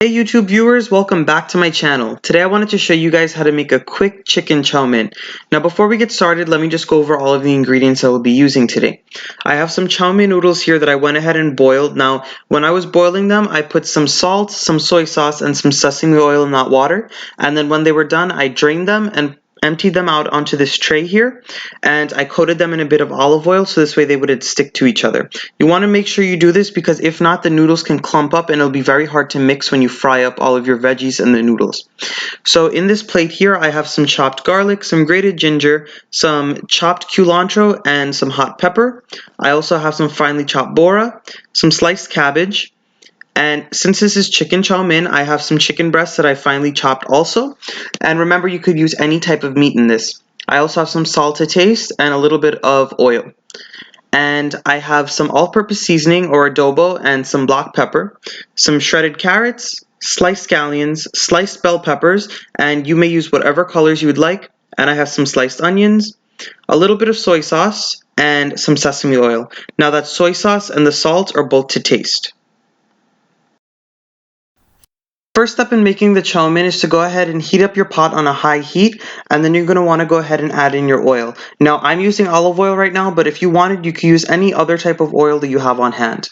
Hey YouTube viewers, welcome back to my channel. Today I wanted to show you guys how to make a quick chicken chow mein. Now before we get started, let me just go over all of the ingredients I will be using today. I have some chow mein noodles here that I went ahead and boiled. Now when I was boiling them, I put some salt, some soy sauce, and some sesame oil in that water. And then when they were done, I drained them and emptied them out onto this tray here, and I coated them in a bit of olive oil so this way they wouldn't stick to each other. You want to make sure you do this because if not, the noodles can clump up and it'll be very hard to mix when you fry up all of your veggies and the noodles. So in this plate here, I have some chopped garlic, some grated ginger, some chopped culantro, and some hot pepper. I also have some finely chopped bora, some sliced cabbage, and since this is chicken chow mein, I have some chicken breasts that I finely chopped also. And remember, you could use any type of meat in this. I also have some salt to taste and a little bit of oil. And I have some all-purpose seasoning or adobo and some black pepper, some shredded carrots, sliced scallions, sliced bell peppers, and you may use whatever colors you would like. And I have some sliced onions, a little bit of soy sauce, and some sesame oil. Now that soy sauce and the salt are both to taste. First step in making the chow mein is to go ahead and heat up your pot on a high heat, and then you're going to want to go ahead and add in your oil. Now I'm using olive oil right now, but if you wanted, you could use any other type of oil that you have on hand.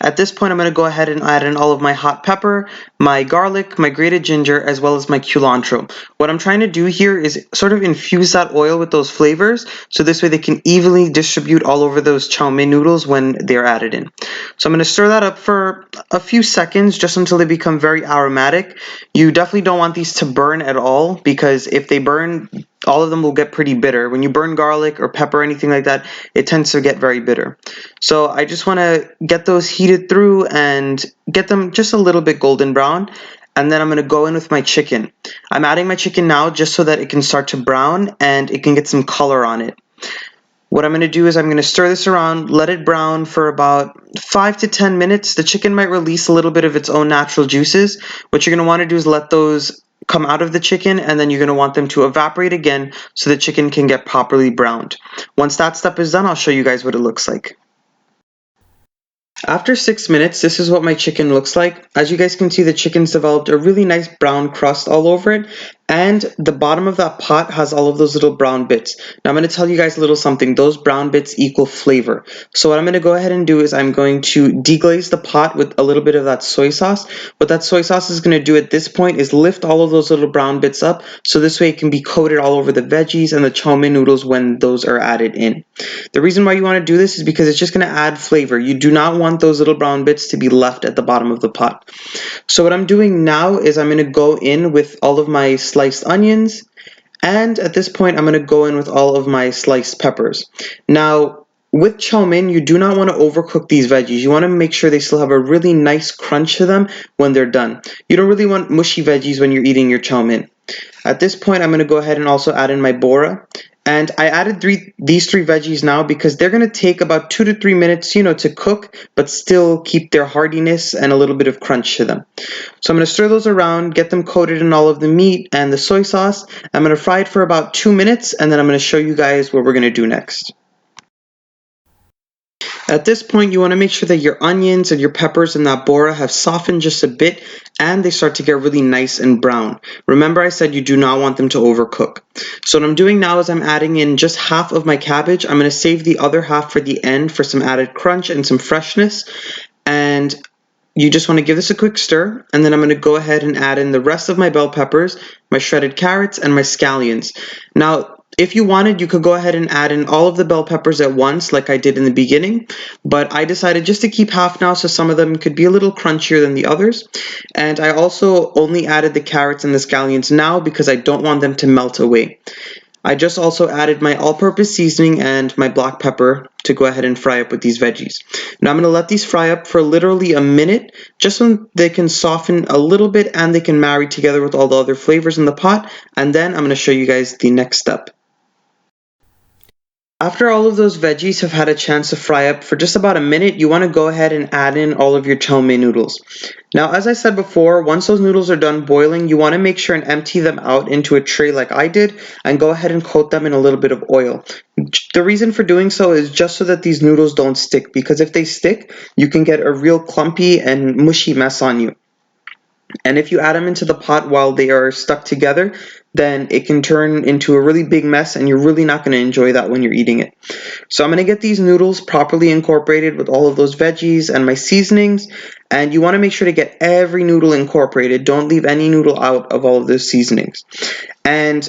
At this point, I'm going to go ahead and add in all of my hot pepper, my garlic, my grated ginger, as well as my culantro. What I'm trying to do here is sort of infuse that oil with those flavors, so this way they can evenly distribute all over those chow mein noodles when they're added in. So I'm going to stir that up for a few seconds, just until they become very aromatic. You definitely don't want these to burn at all, because if they burn, all of them will get pretty bitter. When you burn garlic or pepper or anything like that, it tends to get very bitter. So I just want to get those heated through and get them just a little bit golden brown. And then I'm going to go in with my chicken. I'm adding my chicken now just so that it can start to brown and it can get some color on it. What I'm going to do is I'm going to stir this around, let it brown for about 5 to 10 minutes. The chicken might release a little bit of its own natural juices. What you're going to want to do is let those come out of the chicken, and then you're going to want them to evaporate again so the chicken can get properly browned. Once that step is done, I'll show you guys what it looks like. After 6 minutes, this is what my chicken looks like. As you guys can see, the chicken's developed a really nice brown crust all over it, and the bottom of that pot has all of those little brown bits. Now I'm going to tell you guys a little something. Those brown bits equal flavor. So what I'm going to go ahead and do is I'm going to deglaze the pot with a little bit of that soy sauce. What that soy sauce is going to do at this point is lift all of those little brown bits up, so this way it can be coated all over the veggies and the chow mein noodles when those are added in. The reason why you want to do this is because it's just going to add flavor. You do not want those little brown bits to be left at the bottom of the pot. So what I'm doing now is I'm going to go in with all of my sliced onions, and at this point I'm going to go in with all of my sliced peppers. Now with chow mein, you do not want to overcook these veggies. You want to make sure they still have a really nice crunch to them when they're done. You don't really want mushy veggies when you're eating your chow mein. At this point, I'm going to go ahead and also add in my bora. And I added these three veggies now because they're going to take about 2 to 3 minutes, to cook, but still keep their hardiness and a little bit of crunch to them. So I'm going to stir those around, get them coated in all of the meat and the soy sauce. I'm going to fry it for about 2 minutes, and then I'm going to show you guys what we're going to do next. At this point, you want to make sure that your onions and your peppers and that bora have softened just a bit and they start to get really nice and brown. Remember, I said you do not want them to overcook. So what I'm doing now is I'm adding in just half of my cabbage. I'm going to save the other half for the end for some added crunch and some freshness. And you just want to give this a quick stir, and then I'm going to go ahead and add in the rest of my bell peppers, my shredded carrots, and my scallions. Now, if you wanted, you could go ahead and add in all of the bell peppers at once like I did in the beginning, but I decided just to keep half now so some of them could be a little crunchier than the others. And I also only added the carrots and the scallions now because I don't want them to melt away. I just also added my all-purpose seasoning and my black pepper to go ahead and fry up with these veggies. Now I'm going to let these fry up for literally a minute, just so they can soften a little bit and they can marry together with all the other flavors in the pot, and then I'm going to show you guys the next step. After all of those veggies have had a chance to fry up for just about a minute, you want to go ahead and add in all of your chow mein noodles. Now, as I said before, once those noodles are done boiling, you want to make sure and empty them out into a tray like I did and go ahead and coat them in a little bit of oil. The reason for doing so is just so that these noodles don't stick, because if they stick, you can get a real clumpy and mushy mess on you. And if you add them into the pot while they are stuck together, then it can turn into a really big mess and you're really not going to enjoy that when you're eating it. So I'm going to get these noodles properly incorporated with all of those veggies and my seasonings. And you want to make sure to get every noodle incorporated. Don't leave any noodle out of all of those seasonings. And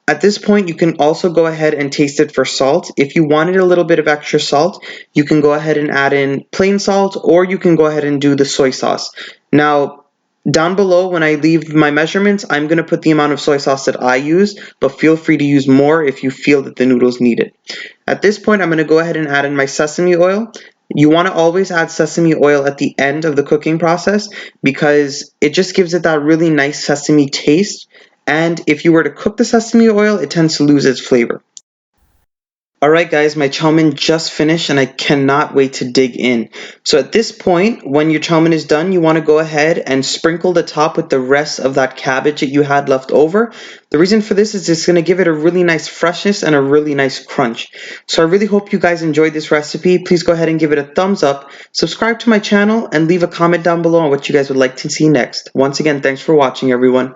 at this point, you can also go ahead and taste it for salt. If you wanted a little bit of extra salt, you can go ahead and add in plain salt, or you can go ahead and do the soy sauce. Now, down below, when I leave my measurements, I'm going to put the amount of soy sauce that I use, but feel free to use more if you feel that the noodles need it. At this point, I'm going to go ahead and add in my sesame oil. You want to always add sesame oil at the end of the cooking process because it just gives it that really nice sesame taste. And if you were to cook the sesame oil, it tends to lose its flavor. Alright guys, my chow mein just finished and I cannot wait to dig in. So at this point, when your chow mein is done, you want to go ahead and sprinkle the top with the rest of that cabbage that you had left over. The reason for this is it's going to give it a really nice freshness and a really nice crunch. So I really hope you guys enjoyed this recipe. Please go ahead and give it a thumbs up, subscribe to my channel, and leave a comment down below on what you guys would like to see next. Once again, thanks for watching everyone.